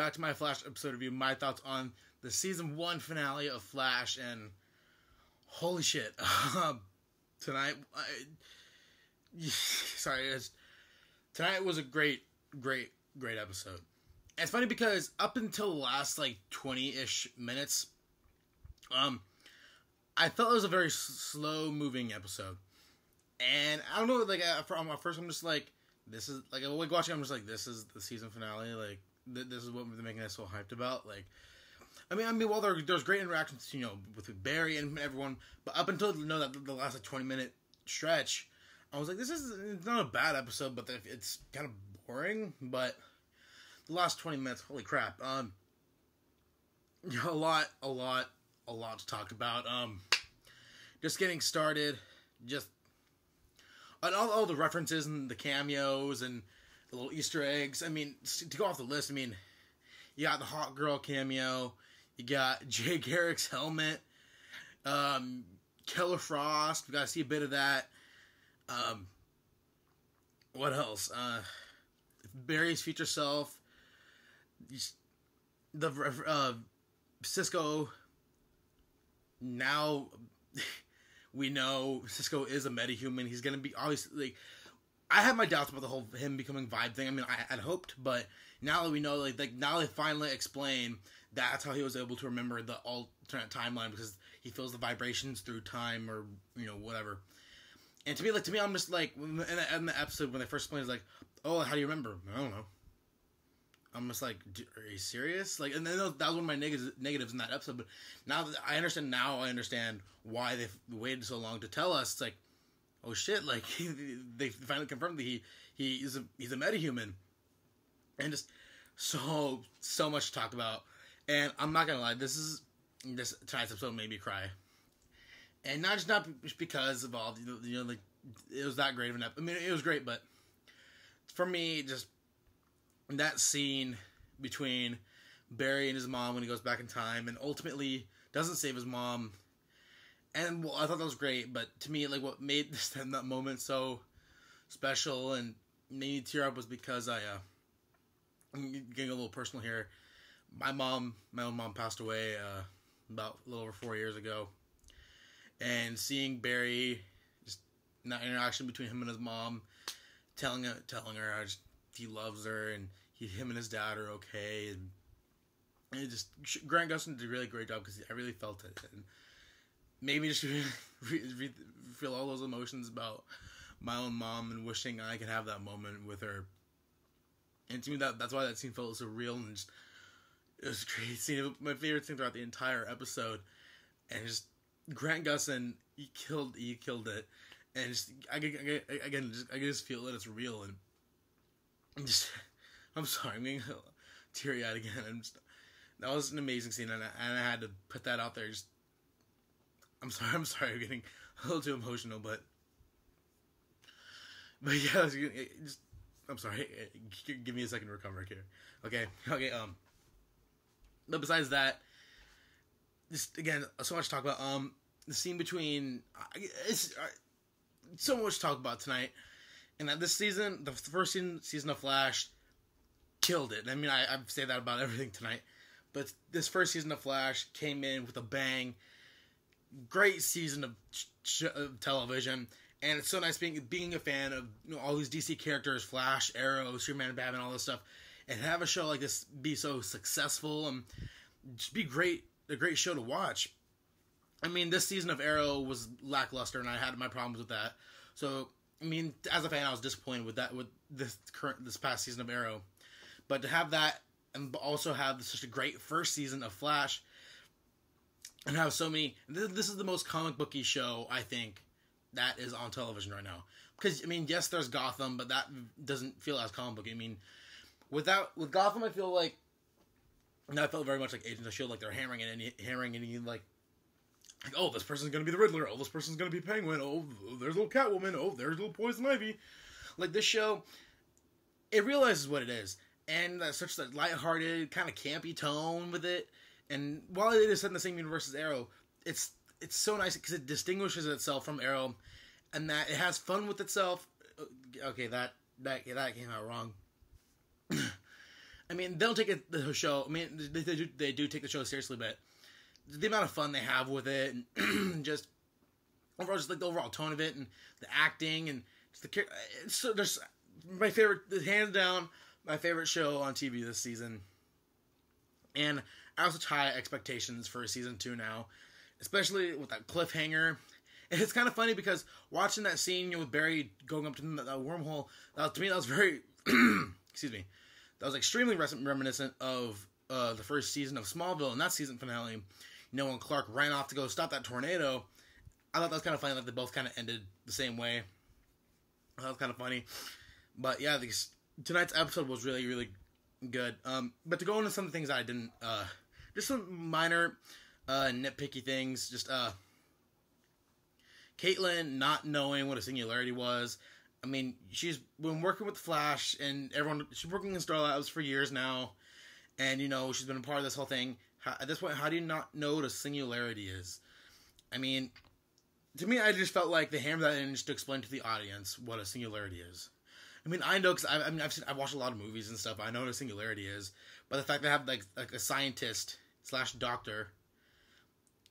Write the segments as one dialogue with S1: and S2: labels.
S1: back to my Flash episode review. My thoughts on the season 1 finale of Flash, and holy shit, tonight, tonight was a great episode. And it's funny because up until the last like 20-ish minutes, I felt it was a very slow moving episode, and I don't know, like from first I'm just like, this is like watching. I'm just like, this is the season finale. Like this is what they're making us so hyped about. Like, I mean, while there's great interactions, with Barry and everyone, but up until the last like 20-minute stretch, I was like, it's not a bad episode, but it's kind of boring. But the last 20 minutes, holy crap, a lot to talk about. Just getting started, just. And all the references and the cameos and the little Easter eggs. I mean, to go off the list, I mean, you got the Hot Girl cameo. You got Jay Garrick's helmet. Killer Frost. We got to see a bit of that. What else? Barry's future self. The Cisco. Now... We know Cisco is a metahuman. He's going to be, obviously, like, I had my doubts about the whole him becoming Vibe thing. I mean, I had hoped, but now that we know, like now they finally explain that's how he was able to remember the alternate timeline, because he feels the vibrations through time, or, whatever. And to me, I'm just like, in the episode, when they first explained, it's like, oh, how do you remember? I don't know. I'm just like, are you serious? Like, and then that was one of my negatives in that episode. But now that I understand why they waited so long to tell us. It's like, oh shit! Like they finally confirmed that he's a metahuman, and just so much to talk about. And I'm not gonna lie, this tonight's episode made me cry, and not just because of all like it was that great of an episode. I mean, it was great, but for me, just. That scene between Barry and his mom when he goes back in time and ultimately doesn't save his mom, and I thought that was great. But to me, like what made that moment so special and made me tear up was because I'm getting a little personal here. My own mom passed away about a little over 4 years ago, and seeing Barry, just that interaction between him and his mom, telling her how he loves her and him and his dad are okay, and it just Grant Gustin did a really great job because I really felt it, and made me just feel all those emotions about my own mom and wishing I could have that moment with her. And to me, that's why that scene felt so real, and just, it was a great scene. My favorite thing throughout the entire episode, and just Grant Gustin, he killed it, and just I just feel that it's real. And I'm sorry, I'm getting teary-eyed again. That was an amazing scene, and I had to put that out there. I'm sorry, I'm getting a little too emotional, but yeah, I'm sorry. Give me a second to recover here. Okay. But besides that, just again, so much to talk about. The scene between so much to talk about tonight. And that this season, the first season of Flash, killed it. I mean, I say that about everything tonight. But this first season of Flash came in with a bang. Great season of television. And it's so nice being a fan of all these DC characters, Flash, Arrow, Superman, Batman, all this stuff. And have a show like this be so successful and just be a great show to watch. I mean, this season of Arrow was lackluster, and I had my problems with that. So... I mean, as a fan, I was disappointed with this past season of Arrow, but to have that and also have such a great first season of Flash, and have so many. This is the most comic booky show I think that is on television right now. Because I mean, yes, there's Gotham, but that doesn't feel as comic booky. I mean, with Gotham, I feel like, and I felt very much like Agents of S.H.I.E.L.D., like they're hammering it, like, oh, this person's going to be the Riddler. Oh, this person's going to be Penguin. Oh, there's little Catwoman. Oh, there's little Poison Ivy. Like, this show, it realizes what it is. And such a lighthearted, kind of campy tone with it. And while it is set in the same universe as Arrow, it's so nice because it distinguishes itself from Arrow. And that it has fun with itself. Okay, that came out wrong. I mean, they don't take the show. I mean, they do take the show seriously, but the amount of fun they have with it, and just overall, just like the overall tone of it, and the acting, and just the so there's my favorite, hands down, my favorite show on TV this season. And I have such high expectations for season 2 now, especially with that cliffhanger. And it's kind of funny because watching that scene with Barry going up to the wormhole, to me that was very, excuse me, that was extremely reminiscent of the first season of Smallville and that season finale. You know, when Clark ran off to go stop that tornado, I thought that was kind of funny that they both kind of ended the same way. That was kind of funny. But yeah, tonight's episode was really, really good. But to go into some of the things I didn't, just some minor nitpicky things. Just Caitlin not knowing what a singularity was. I mean, she's been working with the Flash, and she's working in Star Labs for years now, and, you know, she's been a part of this whole thing. At this point, how do you not know what a singularity is? I mean, to me, I just felt like they hammered that in just to explain to the audience what a singularity is. I mean, I know, because I've watched a lot of movies and stuff. I know what a singularity is, but the fact that I have like a scientist / doctor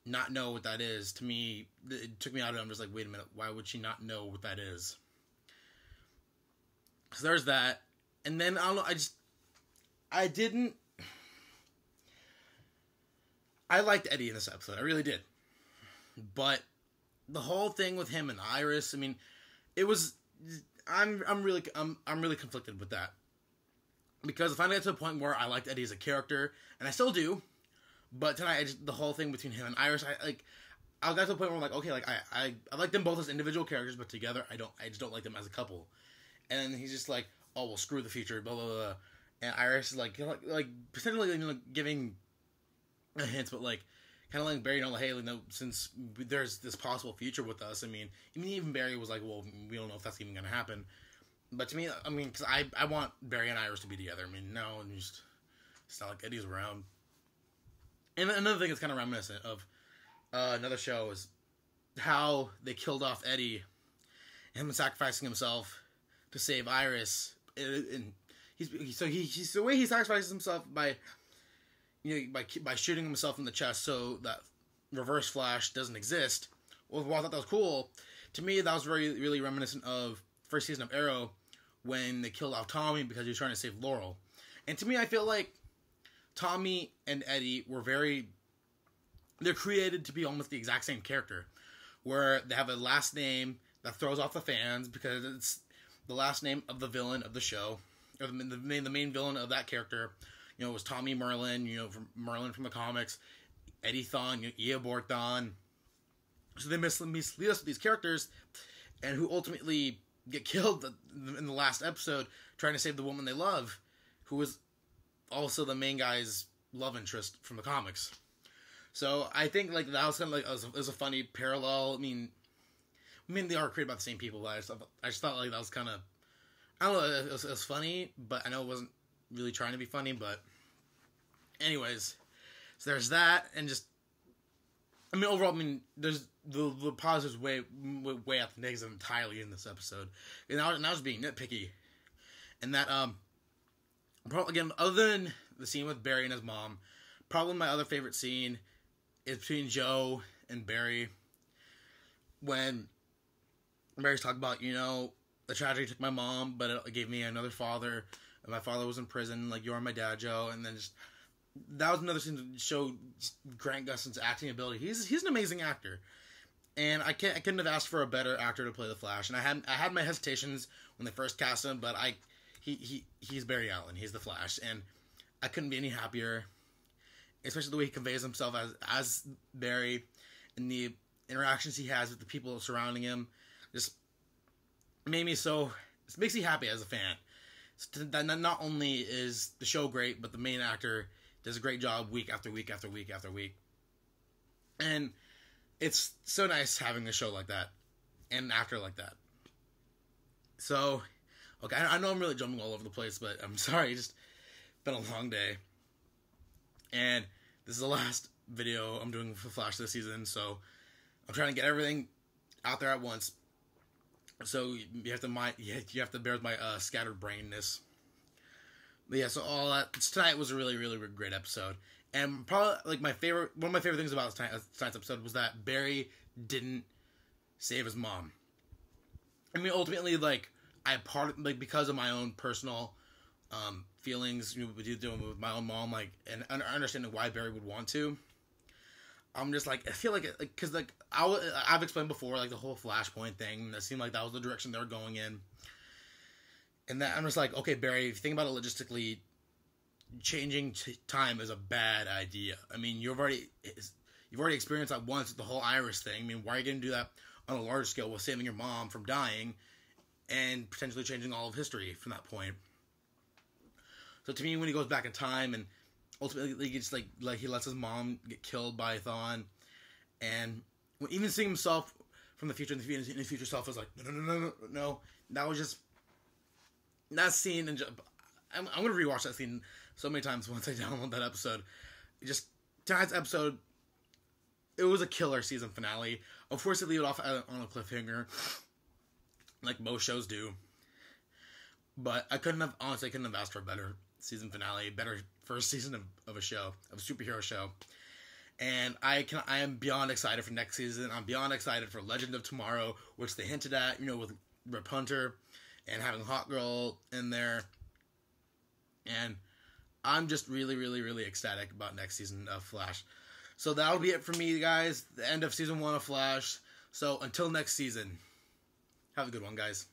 S1: not know what that is, to me, it took me out of it. I'm just like, wait a minute, why would she not know what that is? So there's that. And then, I don't know, I liked Eddie in this episode. I really did. But the whole thing with him and Iris, I mean, it was, I'm really conflicted with that. Because if I get to a point where I liked Eddie as a character, and I still do, but tonight, the whole thing between him and Iris, I got to the point where I'm like, okay, like, I like them both as individual characters, but together, I just don't like them as a couple. And then he's just like, oh, well, screw the future, blah, blah, blah. And Iris is like potentially, you know, giving a hint, but like, kind of letting Barry know, like, hey, you know, since there's this possible future with us, I mean, even Barry was like, well, we don't know if that's even going to happen. But to me, I mean, because I want Barry and Iris to be together. I mean, no, and just, it's not like Eddie's around. And another thing that's kind of reminiscent of another show is how they killed off Eddie, him sacrificing himself to save Iris. And the way he sacrifices himself by, you know, by shooting himself in the chest so that Reverse Flash doesn't exist. Well, I thought that was cool. To me, that was really reminiscent of first season of Arrow when they killed off Tommy because he was trying to save Laurel. And to me, I feel like Tommy and Eddie were they're created to be almost the exact same character, where they have a last name that throws off the fans because it's the last name of the villain of the show, or the main villain of that character. You know, it was Tommy Merlin, you know, from Merlin from the comics, Eddie Thawne, Eobard Thawne. So they mislead us with these characters, and who ultimately get killed in the last episode trying to save the woman they love, who was also the main guy's love interest from the comics. So I think like that was kind of like it was a funny parallel. I mean they are created by the same people, but I just thought like that was kind of, I don't know, it was funny, but I know it wasn't really trying to be funny. But anyways, so there's that, and just, I mean, overall, I mean, there's the positives way out the negatives entirely in this episode, and I was being nitpicky, and that again, other than the scene with Barry and his mom, probably my other favorite scene is between Joe and Barry, when Barry's talking about, you know, the tragedy took my mom, but it gave me another father, and my father was in prison, like, you're my dad, Joe, and then just, that was another scene to show Grant Gustin's acting ability. He's an amazing actor, and I couldn't have asked for a better actor to play the Flash. And I had my hesitations when they first cast him, but he's Barry Allen, he's the Flash, and I couldn't be any happier, especially the way he conveys himself as Barry, and the interactions he has with the people surrounding him. Just made me so, it makes me happy as a fan. That not only is the show great, but the main actor does a great job week after week after week after week. And it's so nice having a show like that and an actor like that. So, okay, I know I'm really jumping all over the place, but I'm sorry, it's just been a long day. And this is the last video I'm doing for Flash this season, so I'm trying to get everything out there at once. So you have to bear with my scattered brainness. But yeah, so all that tonight was a really, really great episode, and probably like one of my favorite things about tonight's episode was that Barry didn't save his mom. I mean, ultimately, like because of my own personal feelings dealing with my own mom, like, and understanding why Barry would want to. I'm just like, I feel like because like I've explained before, like the whole Flashpoint thing. That seemed like that was the direction they were going in. And that I'm just like, okay, Barry, if you think about it logistically, changing time is a bad idea. I mean, you've already experienced that once with the whole Iris thing. I mean, why are you going to do that on a large scale with saving your mom from dying and potentially changing all of history from that point? So to me, when he goes back in time and ultimately he just like he lets his mom get killed by Thawne, and even seeing himself from the future and the future self was like, no. That was just that scene, and I'm gonna rewatch that scene so many times once I download that episode. Just tonight's episode, it was a killer season finale. Of course, it leave it off on a cliffhanger, like most shows do. But I couldn't have asked for a better season finale, better first season of a show, of a superhero show. And I am beyond excited for next season. I'm beyond excited for Legend of Tomorrow, which they hinted at, with Rip Hunter and having Hawk Girl in there. And I'm just really, really, really ecstatic about next season of Flash. So that'll be it for me, guys. The end of season 1 of Flash. So until next season, have a good one, guys.